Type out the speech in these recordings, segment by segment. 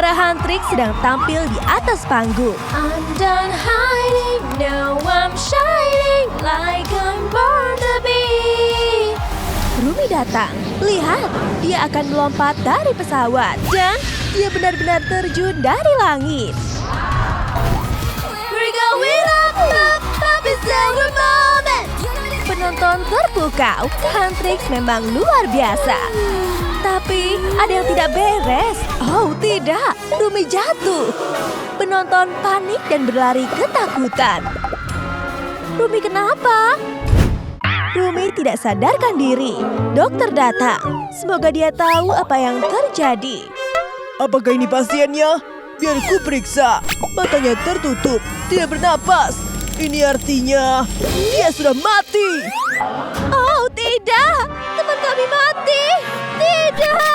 Para hantrik sedang tampil di atas panggung. I'm done hiding, now I'm shining like I'm born to be. Rumi datang. Lihat, dia akan melompat dari pesawat. Dan dia benar-benar terjun dari langit. We're going up, up, up, it's our moment. Penonton terpukau. Hantrik memang luar biasa. Tapi ada yang tidak beres. Oh tidak, Rumi jatuh. Penonton panik dan berlari ketakutan. Rumi kenapa? Rumi tidak sadarkan diri. Dokter datang. Semoga dia tahu apa yang terjadi. Apakah ini pasiennya? Biar ku periksa. Matanya tertutup, tidak bernapas. Ini artinya dia sudah mati. Oh tidak, teman kami mati. Tidak.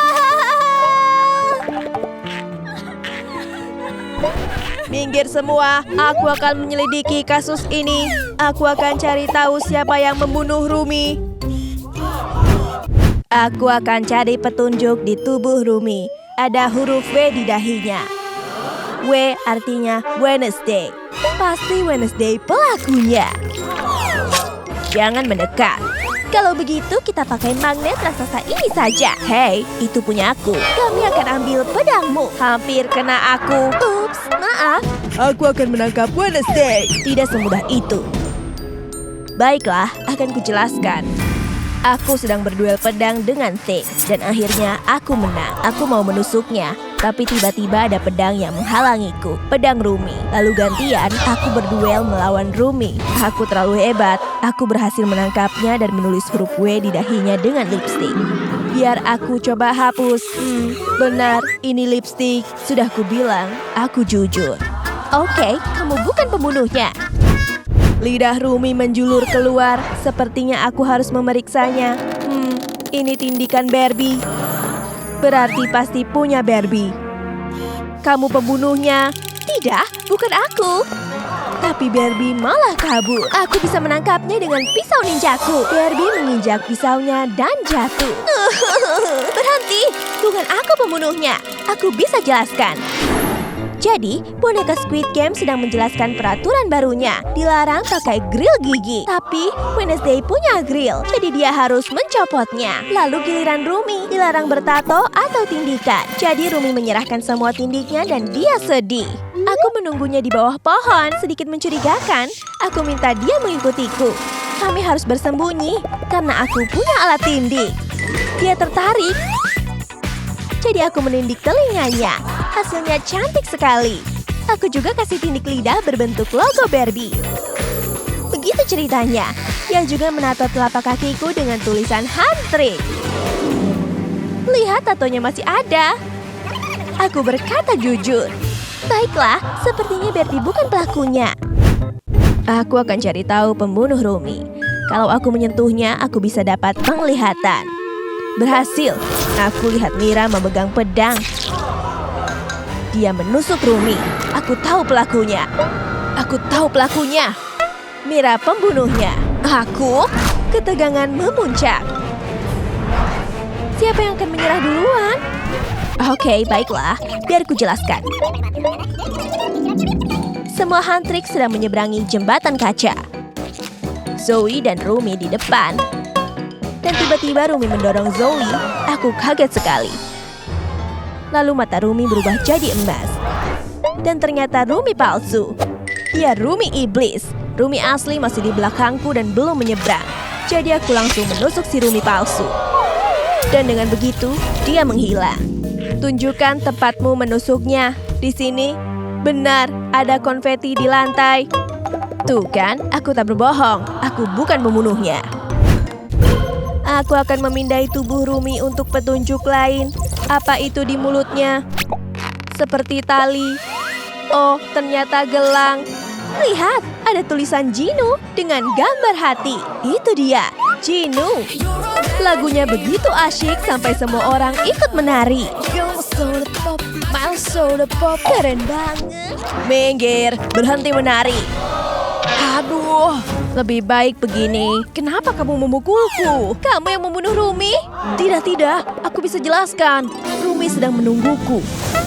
Minggir semua, aku akan menyelidiki kasus ini. Aku akan cari tahu siapa yang membunuh Rumi. Aku akan cari petunjuk di tubuh Rumi. Ada huruf W di dahinya. W artinya Wednesday. Pasti Wednesday pelakunya. Jangan mendekat. Kalau begitu kita pakai magnet raksasa ini saja. Hei, itu punya aku. Kami akan ambil pedangmu. Hampir kena aku. Ups, maaf. Aku akan menangkap Wednesday. Tidak semudah itu. Baiklah, akan kujelaskan. Aku sedang berduel pedang dengan Thing. Dan akhirnya aku menang. Aku mau menusuknya. Tapi tiba-tiba ada pedang yang menghalangiku. Pedang Rumi. Lalu gantian, aku berduel melawan Rumi. Aku terlalu hebat. Aku berhasil menangkapnya dan menulis huruf W di dahinya dengan lipstik. Biar aku coba hapus. Benar, ini lipstik. Sudah kubilang, aku jujur. Oke, kamu bukan pembunuhnya. Lidah Rumi menjulur keluar. Sepertinya aku harus memeriksanya. Ini tindikan Barbie. Berarti pasti punya Barbie. Kamu pembunuhnya. Tidak, bukan aku. Tapi Barbie malah kabur. Aku bisa menangkapnya dengan pisau ninjaku. Barbie menginjak pisaunya dan jatuh. Berhenti, bukan aku pembunuhnya. Aku bisa jelaskan. Jadi, boneka Squid Game sedang menjelaskan peraturan barunya. Dilarang pakai grill gigi. Tapi, Wednesday punya grill. Jadi dia harus mencopotnya. Lalu giliran Rumi. Dilarang bertato atau tindikan. Jadi Rumi menyerahkan semua tindiknya dan dia sedih. Aku menunggunya di bawah pohon. Sedikit mencurigakan. Aku minta dia mengikutiku. Kami harus bersembunyi. Karena aku punya alat tindik. Dia tertarik. Jadi aku menindik telinganya. Hasilnya cantik sekali. Aku juga kasih tindik lidah berbentuk logo Barbie. Begitu ceritanya. Dia juga menato telapak kakiku dengan tulisan hantrik. Lihat tatonya masih ada. Aku berkata jujur. Baiklah, sepertinya Barbie bukan pelakunya. Aku akan cari tahu pembunuh Rumi. Kalau aku menyentuhnya, aku bisa dapat penglihatan. Berhasil. Aku lihat Mira memegang pedang. Dia menusuk Rumi. Aku tahu pelakunya. Aku tahu pelakunya. Mira pembunuhnya. Aku? Ketegangan memuncak. Siapa yang akan menyerah duluan? Oke, baiklah. Biar ku jelaskan. Semua hantrik sedang menyeberangi jembatan kaca. Zoe dan Rumi di depan. Dan tiba-tiba Rumi mendorong Zoe. Aku kaget sekali. Lalu mata Rumi berubah jadi emas. Dan ternyata Rumi palsu. Dia Rumi iblis. Rumi asli masih di belakangku dan belum menyeberang. Jadi aku langsung menusuk si Rumi palsu. Dan dengan begitu, dia menghilang. Tunjukkan tempatmu menusuknya. Di sini, benar, ada konfeti di lantai. Tuh kan, aku tak berbohong. Aku bukan pembunuhnya. Aku akan memindai tubuh Rumi untuk petunjuk lain. Apa itu di mulutnya? Seperti tali. Oh, ternyata gelang. Lihat, ada tulisan Jinu dengan gambar hati. Itu dia, Jinu. Lagunya begitu asyik sampai semua orang ikut menari. Keren banget. Minggir, berhenti menari. Aduh, lebih baik begini. Kenapa kamu memukulku? Kamu yang membunuh Rumi? Tidak, aku bisa jelaskan. Rumi sedang menungguku.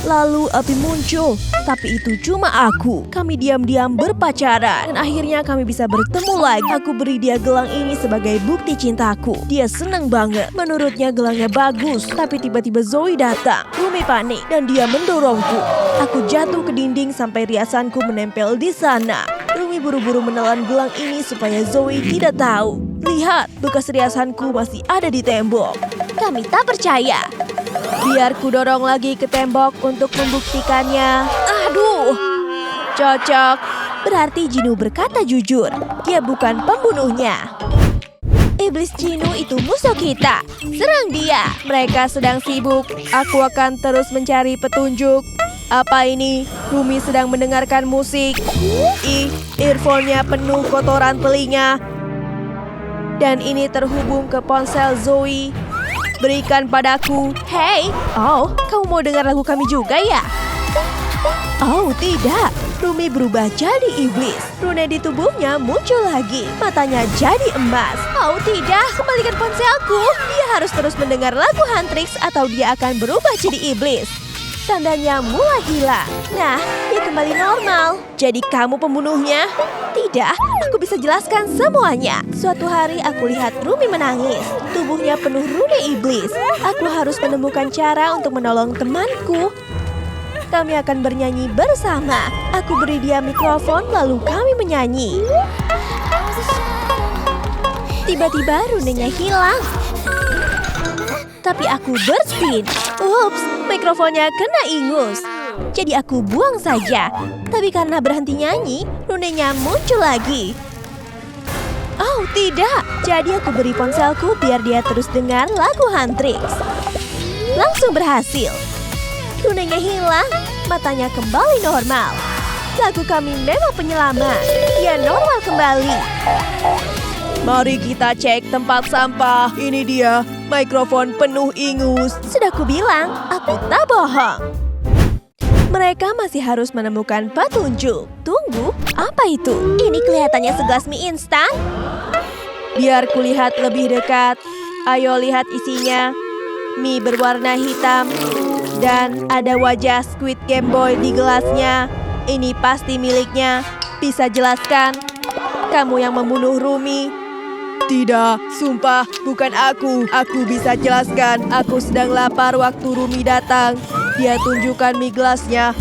Lalu api muncul, tapi itu cuma aku. Kami diam-diam berpacaran, dan akhirnya kami bisa bertemu lagi. Aku beri dia gelang ini sebagai bukti cintaku. Dia senang banget. Menurutnya gelangnya bagus, tapi tiba-tiba Zoe datang. Rumi panik, dan dia mendorongku. Aku jatuh ke dinding sampai riasanku menempel di sana. Rumi buru-buru menelan gelang ini supaya Zoe tidak tahu. Lihat, bekas riasanku masih ada di tembok. Kami tak percaya. Biar ku dorong lagi ke tembok untuk membuktikannya. Aduh, cocok. Berarti Jinu berkata jujur. Dia bukan pembunuhnya. Iblis Jinu itu musuh kita. Serang dia. Mereka sedang sibuk. Aku akan terus mencari petunjuk. Apa ini? Rumi sedang mendengarkan musik. Earphone-nya penuh kotoran telinga. Dan ini terhubung ke ponsel Zoe. Berikan padaku. Hey, oh, kamu mau dengar lagu kami juga ya? Oh, tidak. Rumi berubah jadi iblis. Rune di tubuhnya muncul lagi. Matanya jadi emas. Oh, tidak. Kembalikan ponselku. Dia harus terus mendengar lagu Huntrix atau dia akan berubah jadi iblis. Tandanya mulai hilang. Nah, dia kembali normal. Jadi kamu pembunuhnya? Tidak, aku bisa jelaskan semuanya. Suatu hari aku lihat Rumi menangis. Tubuhnya penuh rune iblis. Aku harus menemukan cara untuk menolong temanku. Kami akan bernyanyi bersama. Aku beri dia mikrofon lalu kami menyanyi. Tiba-tiba runenya hilang. Tapi aku berspin. Ups, mikrofonnya kena ingus. Jadi aku buang saja. Tapi karena berhenti nyanyi, runenya muncul lagi. Oh tidak, jadi aku beri ponselku biar dia terus dengar lagu Huntrix. Langsung berhasil. Runenya hilang, matanya kembali normal. Lagu kami memang penyelamat. Dia normal kembali. Mari kita cek tempat sampah. Ini dia, mikrofon penuh ingus. Sudah kubilang, aku tak bohong. Mereka masih harus menemukan petunjuk. Tunggu, apa itu? Ini kelihatannya segelas mie instan. Biar kulihat lebih dekat. Ayo lihat isinya. Mie berwarna hitam. Dan ada wajah Squid Game Boy di gelasnya. Ini pasti miliknya. Bisa jelaskan? Kamu yang membunuh Rumi. Tidak, sumpah, bukan aku. Aku bisa jelaskan. Aku sedang lapar waktu Rumi datang. Dia tunjukkan mie gelasnya.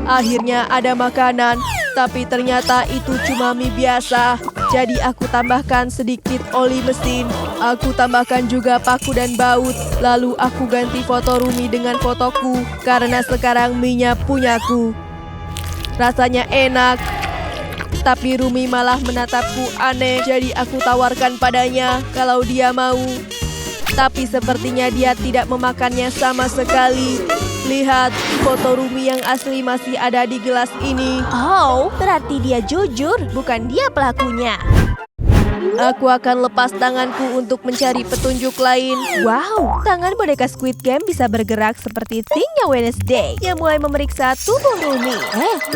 Akhirnya ada makanan, tapi ternyata itu cuma mie biasa. Jadi aku tambahkan sedikit oli mesin. Aku tambahkan juga paku dan baut. Lalu aku ganti foto Rumi dengan fotoku. Karena sekarang mie-nya punyaku. Rasanya enak. Tapi Rumi malah menatapku aneh. Jadi aku tawarkan padanya kalau dia mau. Tapi sepertinya dia tidak memakannya sama sekali. Lihat, foto Rumi yang asli masih ada di gelas ini. Oh, berarti dia jujur, bukan dia pelakunya. Aku akan lepas tanganku untuk mencari petunjuk lain. Wow, tangan boneka Squid Game bisa bergerak seperti Thing-nya Wednesday yang mulai memeriksa tubuh Rumi.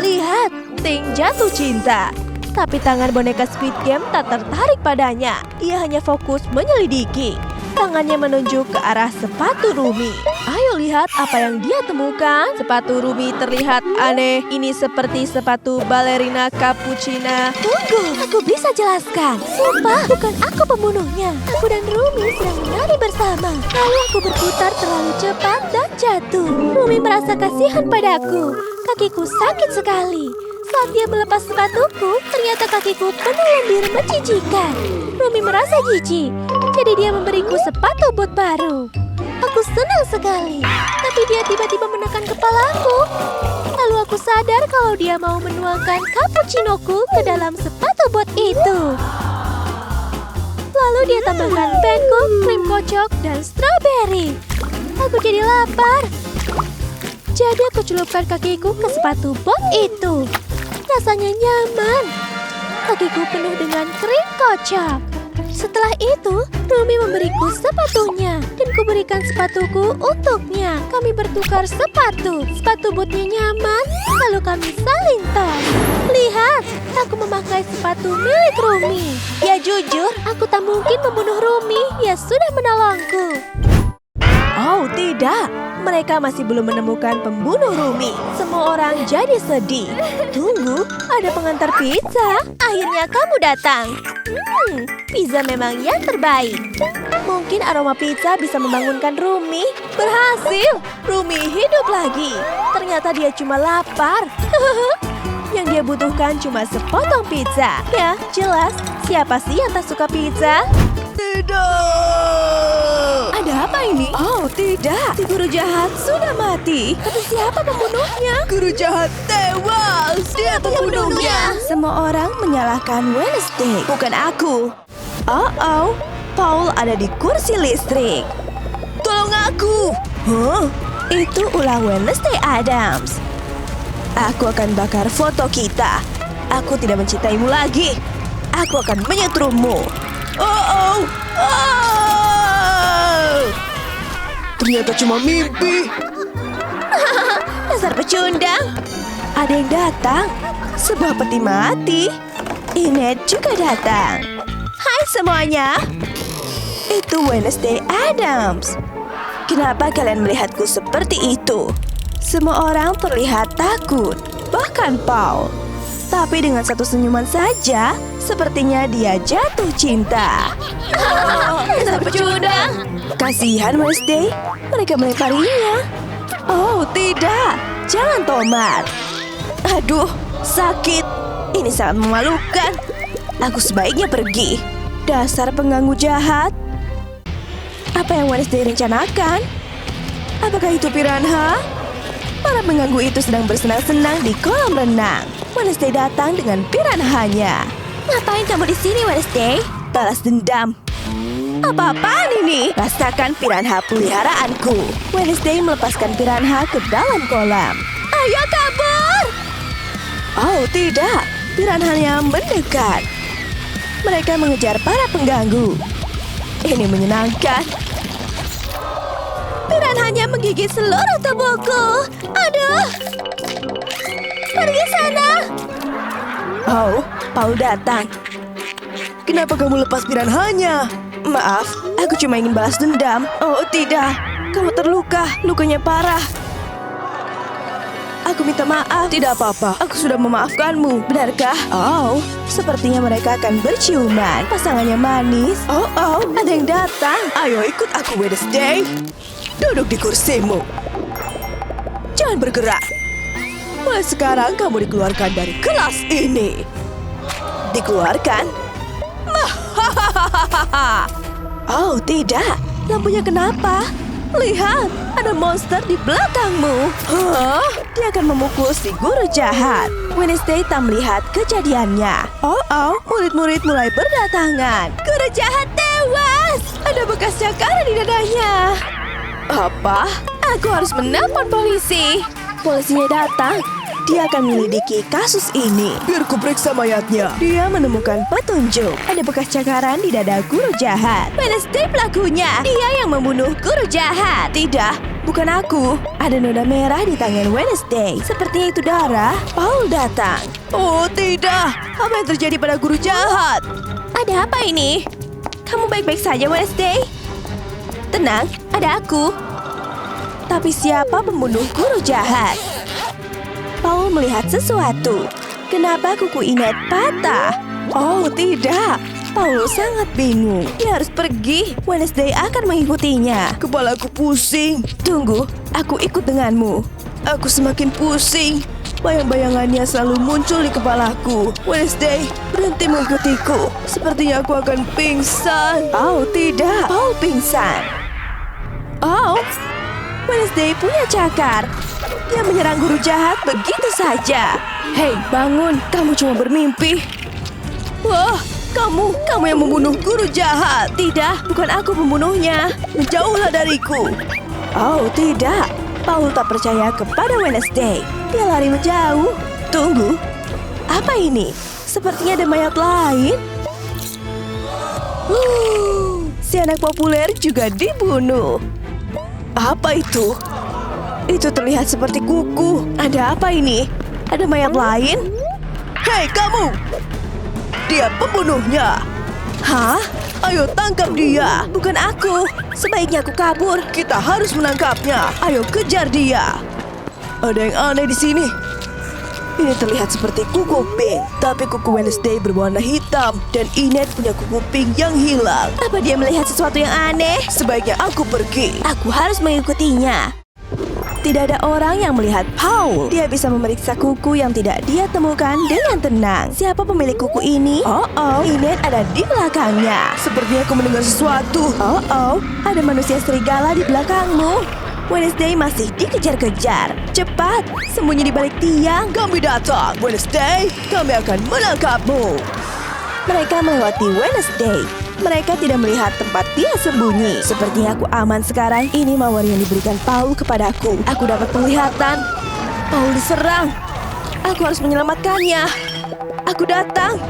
Lihat, Thing jatuh cinta. Tapi tangan boneka Squid Game tak tertarik padanya. Ia hanya fokus menyelidiki. Tangannya menunjuk ke arah sepatu Rumi. Ayo lihat apa yang dia temukan. Sepatu Rumi terlihat aneh. Ini seperti sepatu balerina cappuccina. Tunggu, aku bisa jelaskan. Sumpah, bukan aku pembunuhnya. Aku dan Rumi sedang menari bersama. Lalu aku berputar terlalu cepat dan jatuh. Rumi merasa kasihan padaku. Kakiku sakit sekali. Saat dia melepas sepatuku, ternyata kakiku penuh lendir menjijikan. Rumi merasa jijik, jadi dia memberiku sepatu bot baru. Aku senang sekali, tapi dia tiba-tiba menekan kepalaku. Lalu aku sadar kalau dia mau menuangkan cappuccinoku ke dalam sepatu bot itu. Lalu dia tambahkan pancake, krim kocok, dan strawberry. Aku jadi lapar. Jadi aku celupkan kakiku ke sepatu bot itu. Rasanya nyaman. Kakiku penuh dengan krim kocok. Setelah itu, Rumi memberiku sepatunya dan kuberikan sepatuku untuknya. Kami bertukar sepatu. Sepatu botnya nyaman, lalu kami saling tos. Lihat, aku memakai sepatu milik Rumi. Ya jujur, aku tak mungkin membunuh Rumi. Dia sudah menolongku. Oh tidak, Mereka masih belum menemukan pembunuh Rumi. Semua orang jadi sedih. Tunggu, ada pengantar pizza. Akhirnya kamu datang. Pizza memang yang terbaik. Mungkin aroma pizza bisa membangunkan Rumi. Berhasil! Rumi hidup lagi. Ternyata dia cuma lapar. Yang dia butuhkan cuma sepotong pizza. Ya, jelas. Siapa sih yang tak suka pizza? Tidak! Ada apa ini? Oh, tidak. Si guru jahat sudah mati. Tapi siapa pembunuhnya? Guru jahat tewas! Dia pembunuhnya! Semua orang menyalahkan Wednesday, bukan aku. Oh, Paul ada di kursi listrik. Tolong aku! Huh? Itu ulah Wednesday Addams. Aku akan bakar foto kita. Aku tidak mencintaimu lagi. Aku akan menyetrummu. Oh! Ternyata cuma mimpi. Dasar pecundang. Ada yang datang. Sebuah peti mati. Inet juga datang. Hai semuanya. Itu Wednesday Addams. Kenapa kalian melihatku seperti itu? Semua orang terlihat takut. Bahkan Paul. Tapi dengan satu senyuman saja, sepertinya dia jatuh cinta. Dasar pecundang. Kasihan Wednesday. Mereka melemparinya. Oh tidak. Jangan tomat. Aduh, sakit. Ini sangat memalukan. Aku sebaiknya pergi. Dasar pengganggu jahat. Apa yang Wednesday rencanakan? Apakah itu piranha? Para pengganggu itu sedang bersenang-senang di kolam renang. Wednesday datang dengan piranhanya. Ngapain kamu di sini, Wednesday? Balas dendam. Apa-apaan ini? Rasakan piranha peliharaanku. Wednesday melepaskan piranha ke dalam kolam. Ayo kabur! Oh tidak, piranhanya mendekat. Mereka mengejar para pengganggu. Ini menyenangkan. Piranhanya menggigit seluruh tubuhku. Aduh! Pergi sana! Oh, Paul datang. Kenapa kamu lepas piranhanya? Maaf, aku cuma ingin balas dendam. Oh tidak, kamu terluka. Lukanya parah. Aku minta maaf. Tidak apa-apa, aku sudah memaafkanmu. Benarkah? Oh, sepertinya mereka akan berciuman. Pasangannya manis. Oh, ada yang datang. Ayo ikut aku, Wednesday. Duduk di kursimu. Jangan bergerak. Mulai sekarang kamu dikeluarkan dari kelas ini. Dikeluarkan? Oh tidak, lampunya kenapa? Lihat, ada monster di belakangmu. Hah? Dia akan memukul si guru jahat. Wednesday tak melihat kejadiannya. Oh, murid-murid mulai berdatangan. Guru jahat tewas. Ada bekas cakaran di dadanya. Apa? Aku harus menelpon polisi. Polisinya datang. Dia akan menyelidiki kasus ini. Biar ku periksa mayatnya. Dia menemukan petunjuk. Ada bekas cakaran di dada guru jahat. Wednesday pelakunya. Dia yang membunuh guru jahat. Tidak, bukan aku. Ada noda merah di tangan Wednesday. Sepertinya itu darah. Paul datang. Oh tidak, apa yang terjadi pada guru jahat? Ada apa ini? Kamu baik-baik saja, Wednesday? Tenang, ada aku. Tapi siapa pembunuh guru jahat? Paul melihat sesuatu. Kenapa kuku Inet patah? Oh tidak, Paul sangat bingung. Dia harus pergi. Wednesday akan mengikutinya. Kepalaku pusing. Tunggu, aku ikut denganmu. Aku semakin pusing. Bayang-bayangannya selalu muncul di kepalaku. Wednesday, berhenti mengikutiku. Sepertinya aku akan pingsan. Oh tidak, Paul pingsan. Oh, Wednesday punya cakar. Dia menyerang guru jahat begitu saja. Hei, bangun. Kamu cuma bermimpi. Wah, kamu yang membunuh guru jahat. Tidak, bukan aku pembunuhnya. Menjauhlah dariku. Oh, tidak. Paul tak percaya kepada Wednesday. Dia lari menjauh. Tunggu. Apa ini? Sepertinya ada mayat lain. Si anak populer juga dibunuh. Apa itu? Itu terlihat seperti kuku. Ada apa ini? Ada mayat lain? Hei kamu! Dia pembunuhnya. Hah? Ayo tangkap dia. Bukan aku. Sebaiknya aku kabur. Kita harus menangkapnya. Ayo kejar dia. Ada yang aneh di sini. Ini terlihat seperti kuku pink, tapi kuku Wednesday berwarna hitam dan Enid punya kuku pink yang hilang. Apa dia melihat sesuatu yang aneh? Sebaiknya aku pergi. Aku harus mengikutinya. Tidak ada orang yang melihat Paul. Dia bisa memeriksa kuku yang tidak dia temukan dengan tenang. Siapa pemilik kuku ini? Enid ada di belakangnya. Sepertinya aku mendengar sesuatu. Ada manusia serigala di belakangmu. Wednesday masih dikejar-kejar. Cepat, sembunyi di balik tiang. Kami datang, Wednesday. Kami akan menangkapmu. Mereka melewati Wednesday. Mereka tidak melihat tempat dia sembunyi. Sepertinya aku aman sekarang. Ini mawar yang diberikan Paul kepadaku. Aku dapat penglihatan. Paul diserang. Aku harus menyelamatkannya. Aku datang.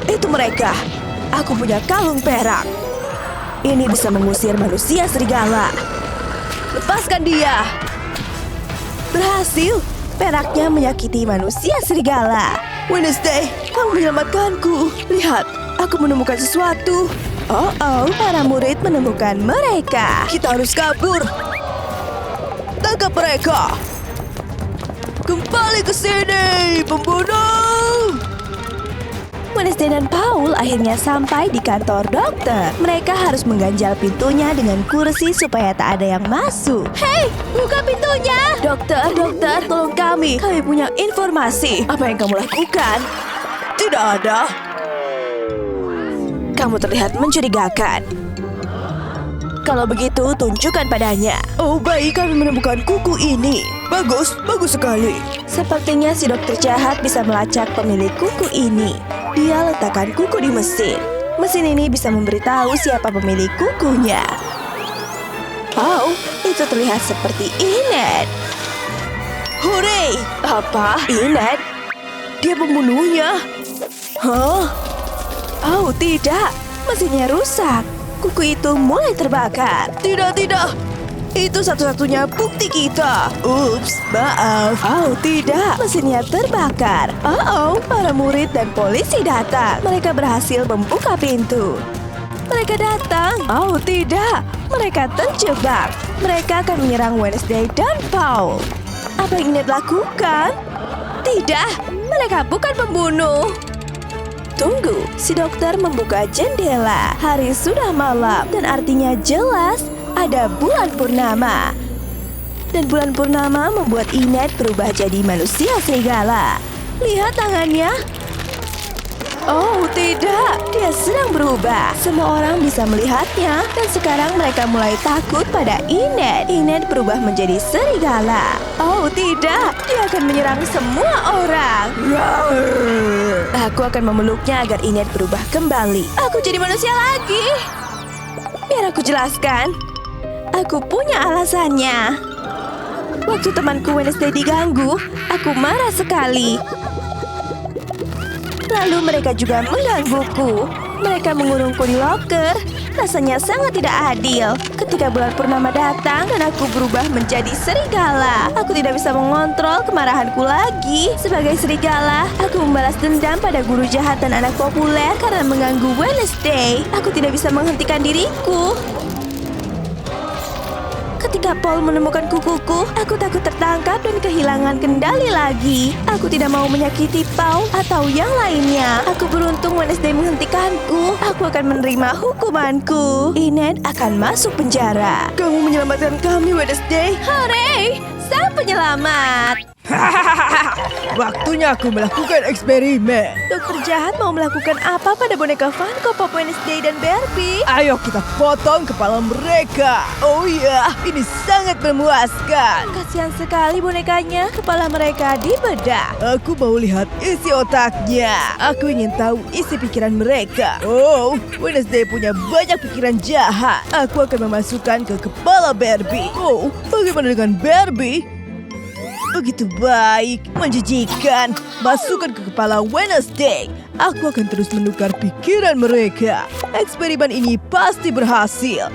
Itu mereka. Aku punya kalung perak. Ini bisa mengusir manusia serigala. Lepaskan dia. Berhasil. Peraknya menyakiti manusia serigala. Wednesday, kamu menyelamatkanku. Lihat, aku menemukan sesuatu. Para murid menemukan mereka. Kita harus kabur. Tangkap mereka. Kembali ke sini, pembunuh. Wednesday dan Paul akhirnya sampai di kantor dokter. Mereka harus mengganjal pintunya dengan kursi supaya tak ada yang masuk. Hei, buka pintunya! Dokter, tolong kami. Kami punya informasi. Apa yang kamu lakukan? Tidak ada. Kamu terlihat mencurigakan. Kalau begitu, tunjukkan padanya. Oh, baik, kami menemukan kuku ini. Bagus sekali. Sepertinya si dokter jahat bisa melacak pemilik kuku ini. Dia letakkan kuku di mesin. Mesin ini bisa memberitahu siapa pemilik kukunya. Itu terlihat seperti Enid. Hore! Apa? Enid? Dia pembunuhnya. Hah? Tidak. Mesinnya rusak. Kuku itu mulai terbakar. Tidak. Itu satu-satunya bukti kita. Ups, maaf. Tidak. Mesinnya terbakar. Para murid dan polisi datang. Mereka berhasil membuka pintu. Mereka datang. Tidak. Mereka terjebak. Mereka akan menyerang Wednesday dan Paul. Apa yang Enid lakukan? Tidak. Mereka bukan pembunuh. Tunggu, si dokter membuka jendela. Hari sudah malam dan artinya jelas ada bulan purnama. Dan bulan purnama membuat Enid berubah jadi manusia serigala. Lihat tangannya. Tidak, dia sedang berubah. Semua orang bisa melihatnya. Dan sekarang mereka mulai takut pada Enid. Enid berubah menjadi serigala. Tidak, dia akan menyerang semua orang. Aku akan memeluknya agar Enid berubah kembali. Aku jadi manusia lagi. Biar aku jelaskan. Aku punya alasannya. Waktu temanku Wednesday diganggu, aku marah sekali. Lalu mereka juga menggangguku. Mereka mengurungku di loker. Rasanya sangat tidak adil. Ketika bulan purnama datang dan aku berubah menjadi serigala, aku tidak bisa mengontrol kemarahanku lagi. Sebagai serigala, aku membalas dendam pada guru jahat dan anak populer karena mengganggu Wednesday. Aku tidak bisa menghentikan diriku. Ketika Paul menemukan kukuku, aku takut tertangkap dan kehilangan kendali lagi. Aku tidak mau menyakiti Paul atau yang lainnya. Aku beruntung Wednesday menghentikanku. Aku akan menerima hukumanku. Enid akan masuk penjara. Kamu menyelamatkan kami, Wednesday. Hooray! Sang penyelamat! Waktunya aku melakukan eksperimen. Dokter jahat mau melakukan apa pada boneka Funko Pop Wednesday dan Barbie? Ayo kita potong kepala mereka. Oh iya, ini sangat memuaskan. Kasihan sekali bonekanya, kepala mereka dibedah. Aku mau lihat isi otaknya. Aku ingin tahu isi pikiran mereka. Oh, Wednesday punya banyak pikiran jahat. Aku akan memasukkan ke kepala Barbie. Oh, bagaimana dengan Barbie? Begitu baik, menjijikan. Masukkan ke kepala Wednesday. Aku akan terus menukar pikiran mereka. Eksperimen ini pasti berhasil.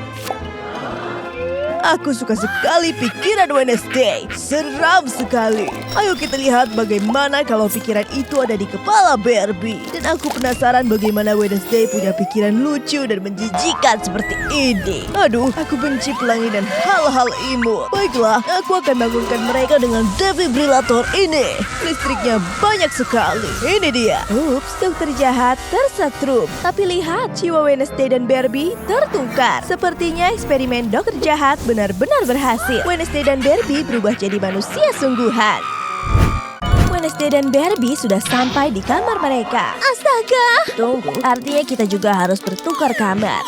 Aku suka sekali pikiran Wednesday. Seram sekali. Ayo kita lihat bagaimana kalau pikiran itu ada di kepala Barbie. Dan aku penasaran bagaimana Wednesday punya pikiran lucu dan menjijikan seperti ini. Aduh, aku benci pelangi dan hal-hal imut. Baiklah, aku akan bangunkan mereka dengan defibrillator ini. Listriknya banyak sekali. Ini dia. Ups, dokter jahat tersetrum. Tapi lihat, jiwa Wednesday dan Barbie tertukar. Sepertinya eksperimen dokter jahat benar-benar berhasil. Wednesday dan Barbie berubah jadi manusia sungguhan. Wednesday dan Barbie sudah sampai di kamar mereka. Astaga! Tunggu, artinya kita juga harus bertukar kamar.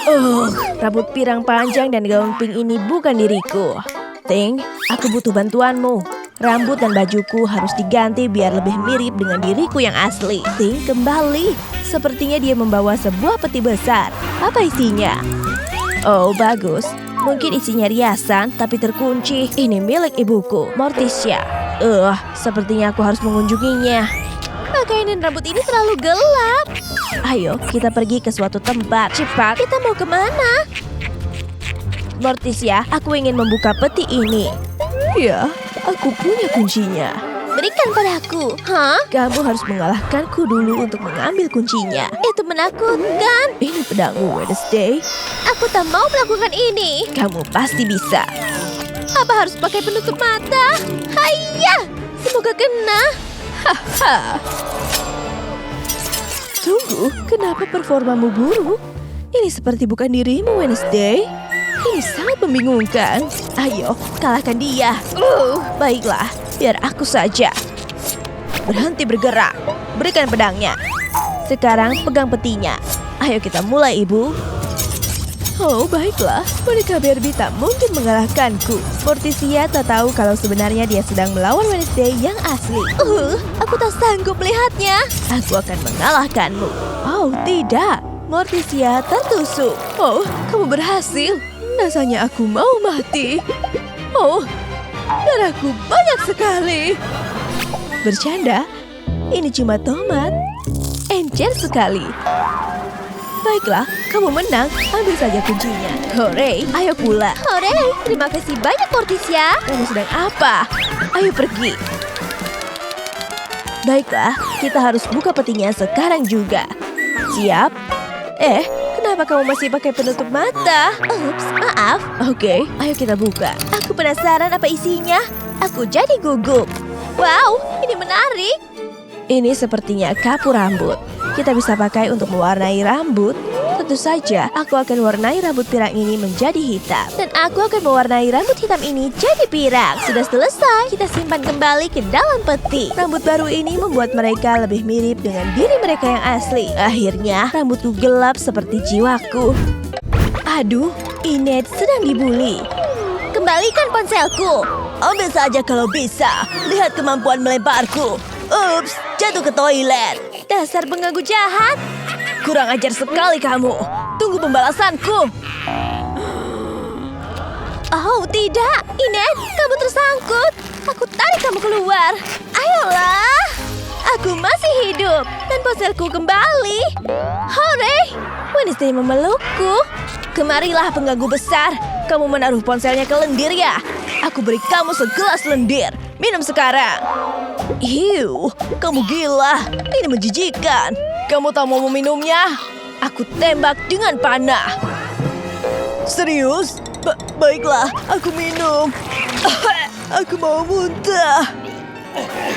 Rambut pirang panjang dan gaun pink ini bukan diriku. Ting, aku butuh bantuanmu. Rambut dan bajuku harus diganti biar lebih mirip dengan diriku yang asli. Ting, kembali. Sepertinya dia membawa sebuah peti besar. Apa isinya? Oh, bagus. Mungkin isinya riasan, tapi terkunci. Ini milik ibuku, Morticia. Sepertinya aku harus mengunjunginya. Pakaian dan rambut ini terlalu gelap. Ayo, kita pergi ke suatu tempat. Cepat, kita mau kemana? Morticia, aku ingin membuka peti ini. Ya, aku punya kuncinya. Berikan padaku. Hah? Kamu harus mengalahkanku dulu untuk mengambil kuncinya. Itu menakutkan. Ini pedangmu, Wednesday. Aku tak mau melakukan ini. Kamu pasti bisa. Apa harus pakai penutup mata? Hayya! Semoga kena. Haha. Tunggu, kenapa performamu buruk? Ini seperti bukan dirimu, Wednesday. Ini sangat membingungkan. Ayo, kalahkan dia. Baiklah, biar aku saja. Berhenti bergerak. Berikan pedangnya. Sekarang pegang petinya. Ayo kita mulai, Ibu. Oh, baiklah. Boneka Barbie tak mungkin mengalahkanku. Morticia tak tahu kalau sebenarnya dia sedang melawan Wednesday yang asli. Aku tak sanggup melihatnya. Aku akan mengalahkanmu. Oh, tidak. Morticia tertusuk. Oh, kamu berhasil. Rasanya aku mau mati. Oh, darahku banyak sekali. Bercanda? Ini cuma tomat. Encer sekali. Baiklah, kamu menang. Ambil saja kuncinya. Hore, ayo pulang. Hore, terima kasih banyak Morticia. Kamu sedang apa? Ayo pergi. Baiklah, kita harus buka petinya sekarang juga. Siap? Kenapa kamu masih pakai penutup mata? Ups, maaf. Oke, ayo kita buka. Aku penasaran apa isinya. Aku jadi gugup. Wow, ini menarik. Ini sepertinya kapur rambut. Kita bisa pakai untuk mewarnai rambut. Tentu saja, aku akan warnai rambut pirang ini menjadi hitam. Dan aku akan mewarnai rambut hitam ini jadi pirang. Sudah selesai. Kita simpan kembali ke dalam peti. Rambut baru ini membuat mereka lebih mirip dengan diri mereka yang asli. Akhirnya, rambutku gelap seperti jiwaku. Aduh, Inet sedang dibully. Kembalikan ponselku. Ambil saja kalau bisa. Lihat kemampuan melemparku. Ups, jatuh ke toilet. Dasar pengganggu jahat. Kurang ajar sekali kamu. Tunggu pembalasanku. Oh, tidak. Inet, kamu tersangkut. Aku tarik kamu keluar. Ayolah. Aku masih hidup. Dan ponselku kembali. Hore. Wednesday memelukku. Kemarilah pengganggu besar. Kamu menaruh ponselnya ke lendir ya? Aku beri kamu segelas lendir. Minum sekarang. Kamu gila. Ini menjijikan. Kamu tak mau meminumnya? Aku tembak dengan panah. Serius? Baiklah, aku minum. Aku mau muntah.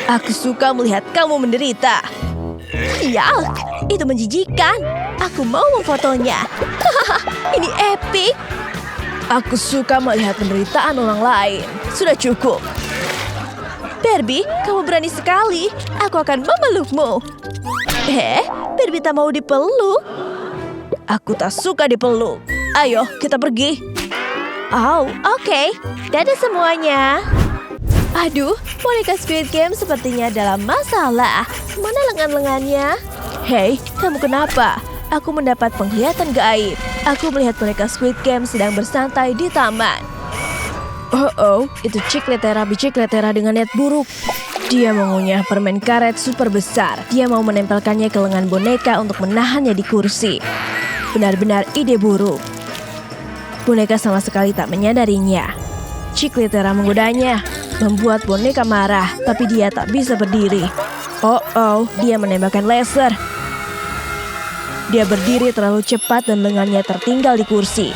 Aku suka melihat kamu menderita. Yak, itu menjijikan. Aku mau memfotonya. Ini epic. Aku suka melihat penderitaan orang lain. Sudah cukup. Barbie, kamu berani sekali. Aku akan memelukmu. Barbie tak mau dipeluk. Aku tak suka dipeluk. Ayo, kita pergi. Oh, oke. Dadah semuanya. Aduh, boneka Squid Game sepertinya dalam masalah. Mana lengan-lengannya? Hei, kamu kenapa? Aku mendapat penglihatan gaib. Aku melihat boneka Squid Game sedang bersantai di taman. Oh, itu Cikletera bicikletera dengan niat buruk. Dia mengunyah permen karet super besar. Dia mau menempelkannya ke lengan boneka untuk menahannya di kursi. Benar-benar ide buruk. Boneka sama sekali tak menyadarinya. Ciklitera menggodanya, membuat boneka marah, tapi dia tak bisa berdiri. Oh, dia menembakkan laser. Dia berdiri terlalu cepat dan lengannya tertinggal di kursi.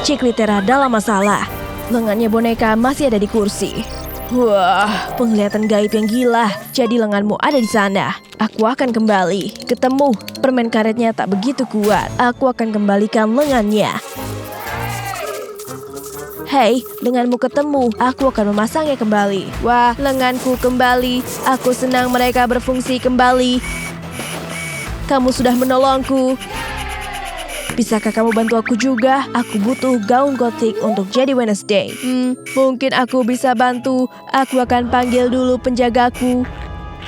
Ciklitera dalam masalah. Lengannya boneka masih ada di kursi. Wah, penglihatan gaib yang gila. Jadi lenganmu ada di sana. Aku akan kembali. Ketemu, permen karetnya tak begitu kuat. Aku akan kembalikan lengannya. Hei, lenganmu ketemu. Aku akan memasangnya kembali. Wah, lenganku kembali. Aku senang mereka berfungsi kembali. Kamu sudah menolongku. Bisakah kamu bantu aku juga? Aku butuh gaun gotik untuk jadi Wednesday. Mungkin aku bisa bantu. Aku akan panggil dulu penjagaku.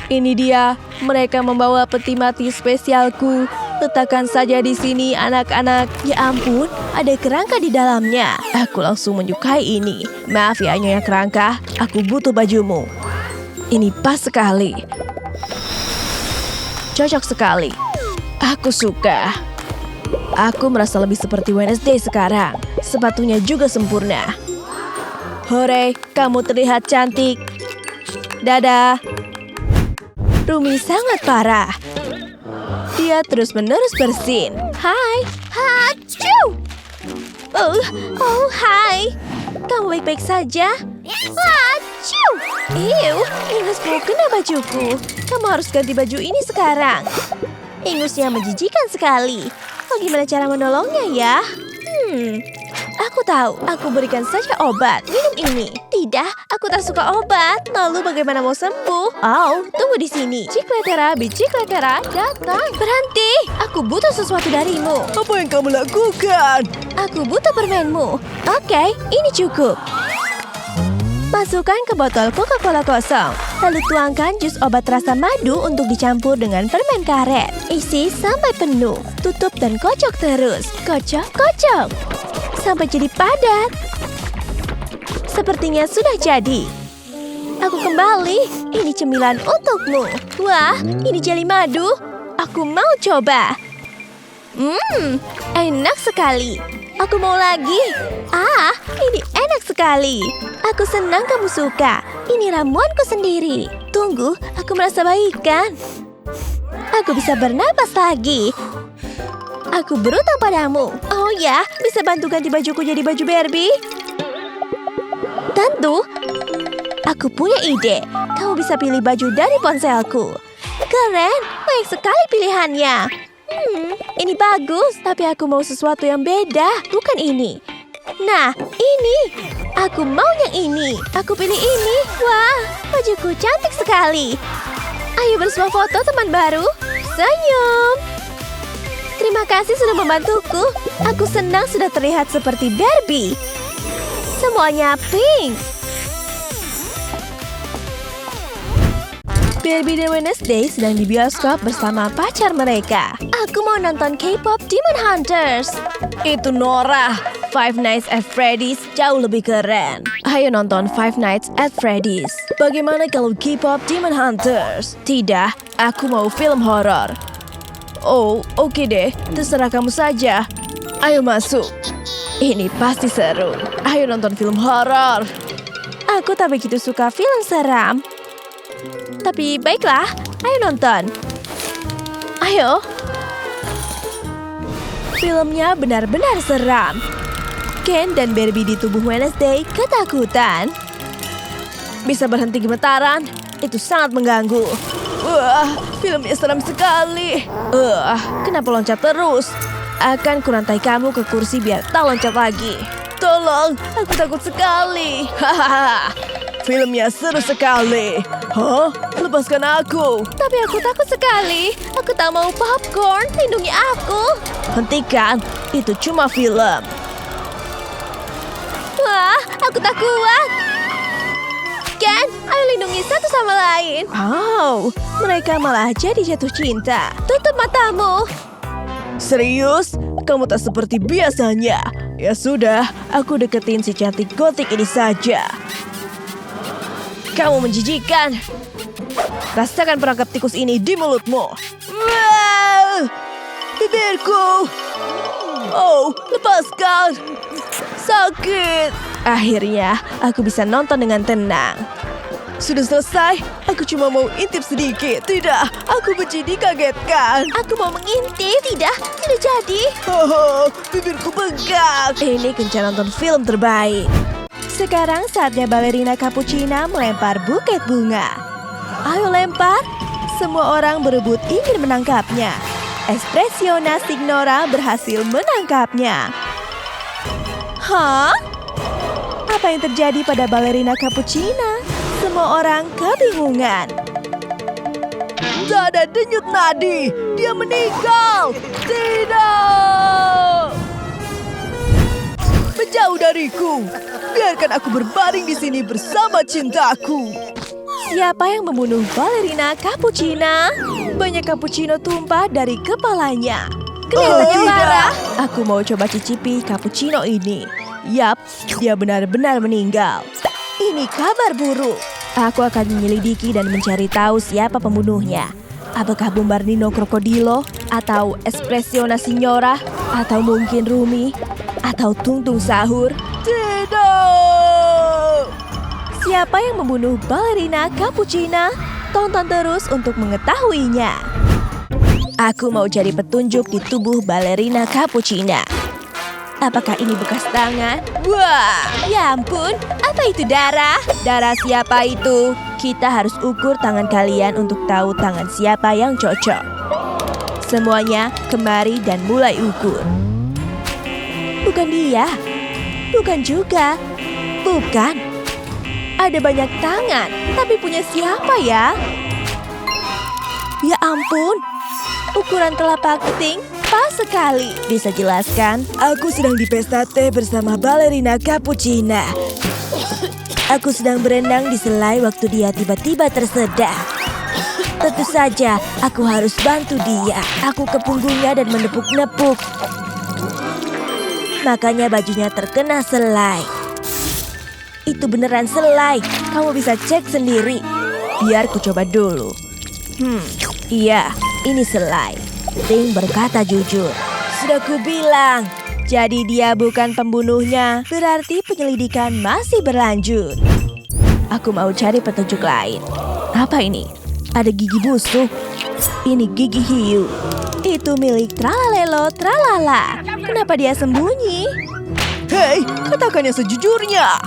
Ini dia. Mereka membawa peti mati spesialku. Letakkan saja di sini, anak-anak. Ya ampun, ada kerangka di dalamnya. Aku langsung menyukai ini. Maaf ya, Nyonya Kerangka. Aku butuh bajumu. Ini pas sekali. Cocok sekali. Aku suka. Aku merasa lebih seperti Wednesday sekarang. Sepatunya juga sempurna. Hore, kamu terlihat cantik. Dadah. Rumi sangat parah. Dia terus-menerus bersin. Hai. Hachu. Oh, hai. Kamu baik-baik saja? Hachu. Ingusmu kena bajuku. Kamu harus ganti baju ini sekarang. Ingusnya menjijikan sekali. Bagaimana cara menolongnya ya? Aku tahu. Aku berikan saja obat. Minum ini. Tidak, aku tak suka obat. Lalu bagaimana mau sembuh? Oh, tunggu di sini. Ciklitera, Bicikletera, datang. Berhenti. Aku butuh sesuatu darimu. Apa yang kamu lakukan? Aku butuh permenmu. Oke, ini cukup. Masukkan ke botol Coca-Cola kosong. Lalu tuangkan jus obat rasa madu untuk dicampur dengan permen karet. Isi sampai penuh. Tutup dan kocok terus. Kocok. Sampai jadi padat. Sepertinya sudah jadi. Aku kembali. Ini cemilan untukmu. Wah, ini jeli madu. Aku mau coba. Enak sekali. Aku mau lagi. Ini enak sekali. Aku senang kamu suka. Ini ramuanku sendiri. Tunggu, aku merasa baik kan? Aku bisa bernapas lagi. Aku berutang padamu. Oh ya, bisa bantu ganti bajuku jadi baju Barbie? Tentu. Aku punya ide. Kamu bisa pilih baju dari ponselku. Keren, banyak sekali pilihannya. Ini bagus, tapi aku mau sesuatu yang beda, bukan ini. Nah, ini. Aku mau yang ini. Aku pilih ini. Wah, bajuku cantik sekali. Ayo bersuah foto teman baru. Senyum. Terima kasih sudah membantuku. Aku senang sudah terlihat seperti Barbie. Semuanya pink. Barbie dan Wednesday sedang di bioskop bersama pacar mereka. Aku mau nonton K-pop Demon Hunters. Itu Nora. Five Nights at Freddy's jauh lebih keren. Ayo nonton Five Nights at Freddy's. Bagaimana kalau K-pop Demon Hunters? Tidak, aku mau film horor. Oh, oke deh. Terserah kamu saja. Ayo masuk. Ini pasti seru. Ayo nonton film horor. Aku tak begitu suka film seram. Tapi baiklah, ayo nonton. Ayo. Filmnya benar-benar seram. Ken dan Barbie di tubuh Wednesday ketakutan. Bisa berhenti gemetaran? Itu sangat mengganggu. Wah, filmnya seram sekali. Kenapa loncat terus? Akan kurantai kamu ke kursi biar tak loncat lagi. Tolong, aku takut sekali. Hahaha. Filmnya seru sekali. Hah? Lepaskan aku. Tapi aku takut sekali. Aku tak mau popcorn. Lindungi aku. Hentikan. Itu cuma film. Wah, aku tak kuat. Ken, ayo lindungi satu sama lain. Mereka malah jadi jatuh cinta. Tutup matamu. Serius? Kamu tak seperti biasanya. Ya sudah, aku deketin si cantik gotik ini saja. Kamu menjijikan. Rasakan perangkap tikus ini di mulutmu. Wow! Bibirku. Oh, lepaskan. Sakit. Akhirnya, aku bisa nonton dengan tenang. Sudah selesai. Aku cuma mau intip sedikit. Tidak, aku benci dikagetkan. Aku mau mengintip. Tidak jadi. Oh, bibirku bengkak. Ini kencan nonton film terbaik. Sekarang saatnya balerina Cappuccina melempar buket bunga. Ayo lempar. Semua orang berebut ingin menangkapnya. Espressiona Signora berhasil menangkapnya. Hah? Apa yang terjadi pada balerina Cappuccina? Semua orang kebingungan. Tak ada denyut nadi. Dia meninggal. Tidak. Menjauh dariku. Biarkan aku berbaring di sini bersama cintaku. Siapa yang membunuh balerina Cappuccina? Banyak cappuccino tumpah dari kepalanya. Kelihatannya tidak. marah. Aku mau coba cicipi cappuccino ini. Yap, dia benar-benar meninggal. Ini kabar buruk. Aku akan menyelidiki dan mencari tahu siapa pembunuhnya. Apakah Bombardino Crocodilo? Atau Espressiona Signora? Atau mungkin Rumi? Atau Tung Tung Sahur? Tidak. Siapa yang membunuh balerina Cappuccina? Tonton terus untuk mengetahuinya. Aku mau cari petunjuk di tubuh balerina Cappuccina. Apakah ini bekas tangan? Wah, ya ampun, apa itu darah? Darah siapa itu? Kita harus ukur tangan kalian untuk tahu tangan siapa yang cocok. Semuanya kemari dan mulai ukur. Bukan dia. Bukan juga. Bukan. Ada banyak tangan, tapi punya siapa ya? Ya ampun, ukuran telapak keting pas sekali. Bisa jelaskan? Aku sedang di pesta teh bersama balerina Cappuccina. Aku sedang berenang di selai waktu dia tiba-tiba tersedak. Tentu saja, aku harus bantu dia. Aku ke punggungnya dan menepuk-nepuk. Makanya bajunya terkena selai. Itu beneran selai. Kamu bisa cek sendiri. Biar ku coba dulu. Iya, ini selai. Ting berkata jujur. Sudah kubilang. Jadi dia bukan pembunuhnya. Berarti penyelidikan masih berlanjut. Aku mau cari petunjuk lain. Apa ini? Ada gigi busuk. Ini gigi hiu. Itu milik Tralalelo Tralala. Kenapa dia sembunyi? Hei, katakan yang sejujurnya.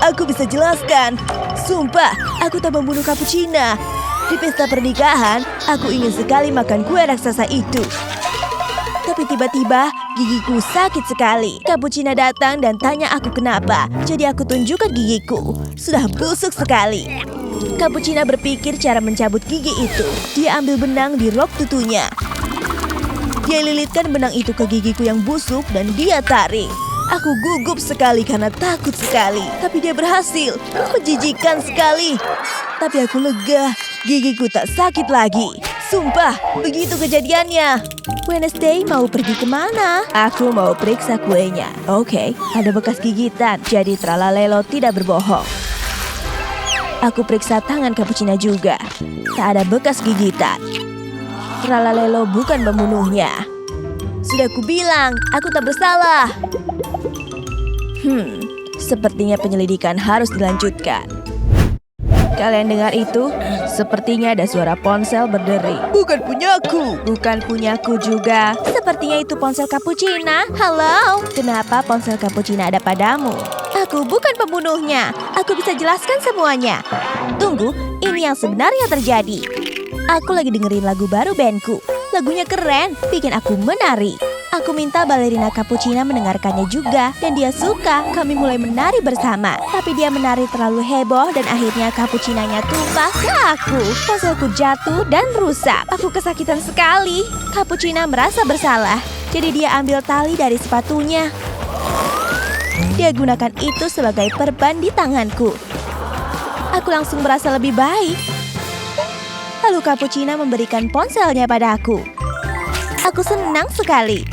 Aku bisa jelaskan. Sumpah, aku tak membunuh Cappuccina. Di pesta pernikahan, aku ingin sekali makan kue raksasa itu. Tapi tiba-tiba, gigiku sakit sekali. Cappuccina datang dan tanya aku kenapa. Jadi aku tunjukkan gigiku. Sudah busuk sekali. Cappuccina berpikir cara mencabut gigi itu. Dia ambil benang di rok tutunya. Dia lilitkan benang itu ke gigiku yang busuk dan dia tarik. Aku gugup sekali karena takut sekali. Tapi dia berhasil. Menjijikan sekali. Tapi aku lega. Gigiku tak sakit lagi. Sumpah, begitu kejadiannya. Wednesday mau pergi kemana? Aku mau periksa kuenya. Oke, ada bekas gigitan. Jadi Tralalelo tidak berbohong. Aku periksa tangan Cappuccina juga. Tak ada bekas gigitan. Tralalelo bukan pembunuhnya. Sudah kubilang, aku tak bersalah. Sepertinya penyelidikan harus dilanjutkan. Kalian dengar itu? Sepertinya ada suara ponsel berderi. Bukan punyaku. Bukan punyaku juga. Sepertinya itu ponsel Cappuccina. Halo, kenapa ponsel Cappuccina ada padamu? Aku bukan pembunuhnya. Aku bisa jelaskan semuanya. Tunggu, ini yang sebenarnya terjadi. Aku lagi dengerin lagu baru bandku. Lagunya keren, bikin aku menari. Aku minta balerina Cappuccina mendengarkannya juga dan dia suka. Kami mulai menari bersama. Tapi dia menari terlalu heboh dan akhirnya cappuccina-nya tumpah ke aku. Ponselku jatuh dan rusak. Aku kesakitan sekali. Cappuccina merasa bersalah. Jadi dia ambil tali dari sepatunya. Dia gunakan itu sebagai perban di tanganku. Aku langsung merasa lebih baik. Lalu Cappuccina memberikan ponselnya padaku. Aku senang sekali.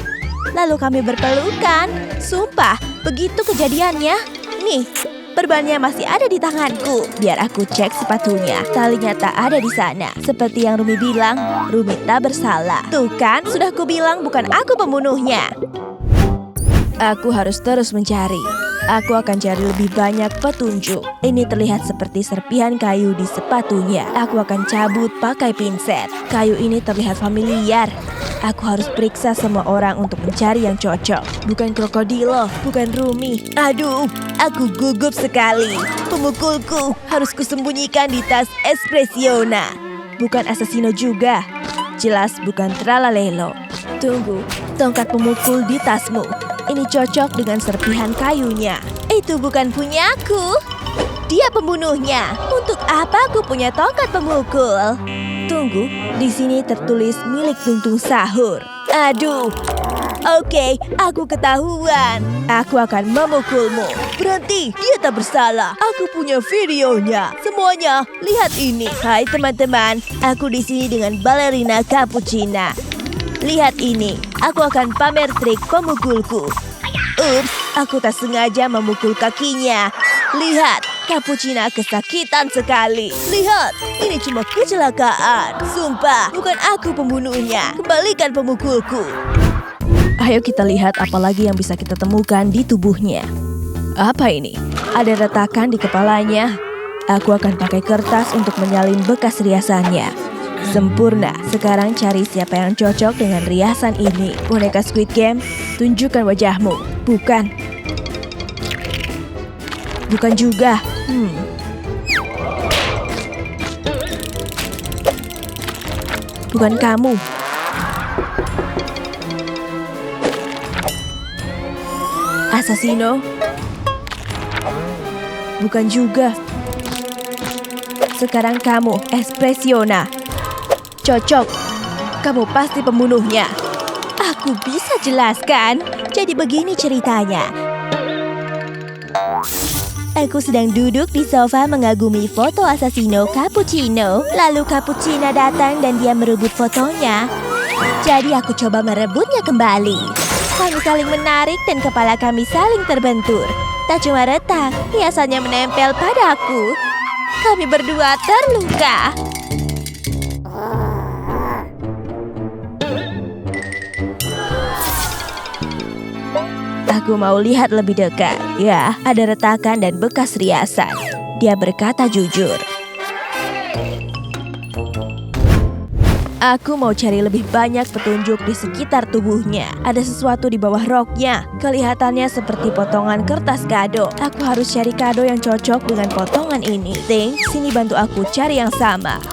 Lalu kami berpelukan. Sumpah, begitu kejadiannya. Nih, perbannya masih ada di tanganku. Biar aku cek sepatunya. Talinya tak ada di sana. Seperti yang Rumi bilang, Rumi tak bersalah. Tuh kan, sudah kubilang bukan aku pembunuhnya. Aku harus terus mencari. Aku akan cari lebih banyak petunjuk. Ini terlihat seperti serpihan kayu di sepatunya. Aku akan cabut pakai pinset. Kayu ini terlihat familiar. Aku harus periksa semua orang untuk mencari yang cocok. Bukan krokodilo, bukan Rumi. Aduh, aku gugup sekali. Pemukulku harus kusembunyikan di tas Espressiona. Bukan Assassino juga. Jelas bukan Tralalelo. Tunggu, tongkat pemukul di tasmu. Ini cocok dengan serpihan kayunya. Itu bukan punyaku. Dia pembunuhnya. Untuk apa aku punya tongkat pemukul? Tunggu, di sini tertulis milik Tungtung Sahur. Aduh. Oke, aku ketahuan. Aku akan memukulmu. Berhenti, dia tak bersalah. Aku punya videonya. Semuanya, lihat ini. Hai teman-teman, aku di sini dengan balerina Cappuccina. Lihat ini, aku akan pamer trik pemukulku. Ups, aku tak sengaja memukul kakinya. Lihat, Cappuccina kesakitan sekali. Lihat, ini cuma kecelakaan. Sumpah, bukan aku pembunuhnya. Kembalikan pemukulku. Ayo kita lihat apa lagi yang bisa kita temukan di tubuhnya. Apa ini? Ada retakan di kepalanya. Aku akan pakai kertas untuk menyalin bekas riasannya. Sempurna. Sekarang cari siapa yang cocok dengan riasan ini. Boneka Squid Game, tunjukkan wajahmu. Bukan. Bukan juga. Bukan kamu. Assassino. Bukan juga. Sekarang kamu, Espressiona. Cocok. Kamu pasti pembunuhnya. Aku bisa jelaskan. Jadi begini ceritanya. Aku sedang duduk di sofa mengagumi foto Assassino Cappuccino. Lalu Cappuccina datang dan dia merebut fotonya. Jadi aku coba merebutnya kembali. Kami saling menarik dan kepala kami saling terbentur. Tak cuma retak, hiasannya menempel padaku. Kami berdua terluka. Aku mau lihat lebih dekat. Ya, ada retakan dan bekas riasan. Dia berkata jujur. Aku mau cari lebih banyak petunjuk di sekitar tubuhnya. Ada sesuatu di bawah roknya. Kelihatannya seperti potongan kertas kado. Aku harus cari kado yang cocok dengan potongan ini. Ting, sini bantu aku cari yang sama.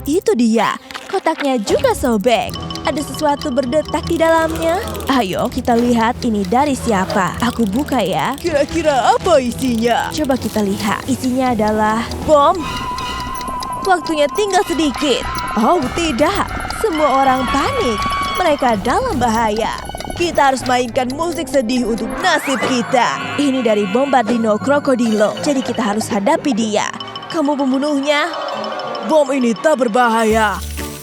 Itu dia. Kotaknya juga sobek. Ada sesuatu berdetak di dalamnya. Ayo kita lihat ini dari siapa. Aku buka ya. Kira-kira apa isinya? Coba kita lihat. Isinya adalah bom. Waktunya tinggal sedikit. Oh tidak, semua orang panik. Mereka dalam bahaya. Kita harus mainkan musik sedih untuk nasib kita. Ini dari Bombardino Krokodilo. Jadi kita harus hadapi dia. Kamu pembunuhnya? Bom ini tak berbahaya.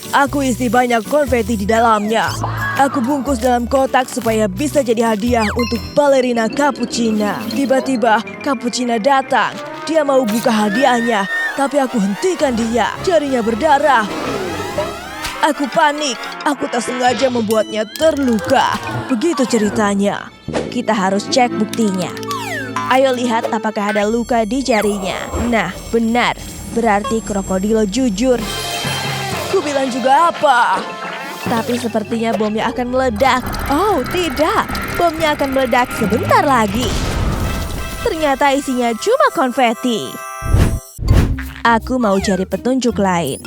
Aku isi banyak konfeti di dalamnya. Aku bungkus dalam kotak supaya bisa jadi hadiah untuk balerina Cappuccina. Tiba-tiba Cappuccina datang. Dia mau buka hadiahnya, tapi aku hentikan dia. Jarinya berdarah. Aku panik. Aku tak sengaja membuatnya terluka. Begitu ceritanya. Kita harus cek buktinya. Ayo lihat apakah ada luka di jarinya. Nah, benar. Berarti Krokodilo jujur. Ku bilang juga apa? Tapi sepertinya bomnya akan meledak. Oh, tidak. Bomnya akan meledak sebentar lagi. Ternyata isinya cuma konfeti. Aku mau cari petunjuk lain.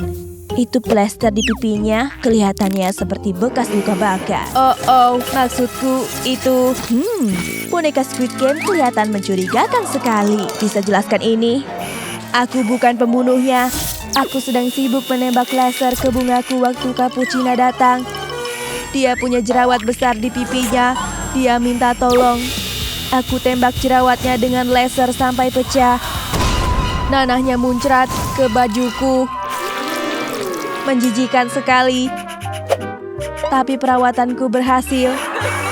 Itu plester di pipinya, kelihatannya seperti bekas luka bakar. Oh, maksudku itu... boneka Squid Game kelihatan mencurigakan sekali. Bisa jelaskan ini? Aku bukan pembunuhnya. Aku sedang sibuk menembak laser ke bungaku waktu Cappuccina datang. Dia punya jerawat besar di pipinya. Dia minta tolong. Aku tembak jerawatnya dengan laser sampai pecah. Nanahnya muncrat ke bajuku. Menjijikan sekali. Tapi perawatanku berhasil.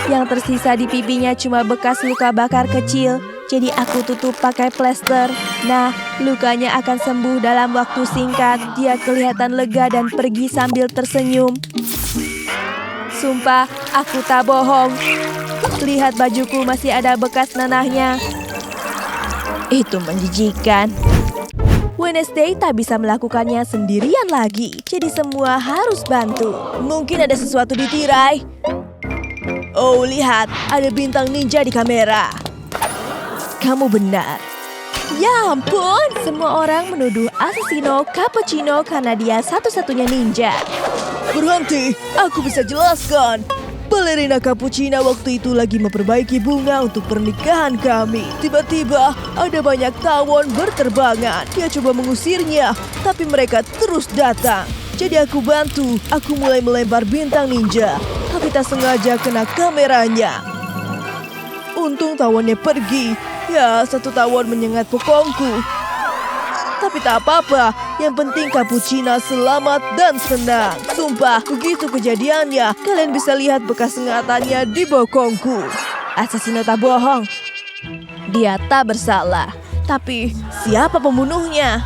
Yang tersisa di pipinya cuma bekas luka bakar kecil. Jadi aku tutup pakai plester. Nah, lukanya akan sembuh dalam waktu singkat. Dia kelihatan lega dan pergi sambil tersenyum. Sumpah, aku tak bohong. Lihat bajuku masih ada bekas nanahnya. Itu menjijikan. Wednesday tak bisa melakukannya sendirian lagi. Jadi semua harus bantu. Mungkin ada sesuatu di tirai. Oh, lihat. Ada bintang ninja di kamera. Kamu benar. Ya ampun, semua orang menuduh Asesino Cappuccino karena dia satu-satunya ninja. Berhenti, aku bisa jelaskan. Balerina Cappuccino waktu itu lagi memperbaiki bunga untuk pernikahan kami. Tiba-tiba ada banyak tawon berterbangan. Dia coba mengusirnya, tapi mereka terus datang. Jadi aku bantu, aku mulai melempar bintang ninja. Tapi tak sengaja kena kameranya. Untung tawonnya pergi. Ya, satu tawon menyengat bokongku. Tapi tak apa-apa, yang penting Cappuccino selamat dan senang. Sumpah, begitu kejadiannya, kalian bisa lihat bekas sengatannya di bokongku. Asesino tak bohong. Dia tak bersalah. Tapi siapa pembunuhnya?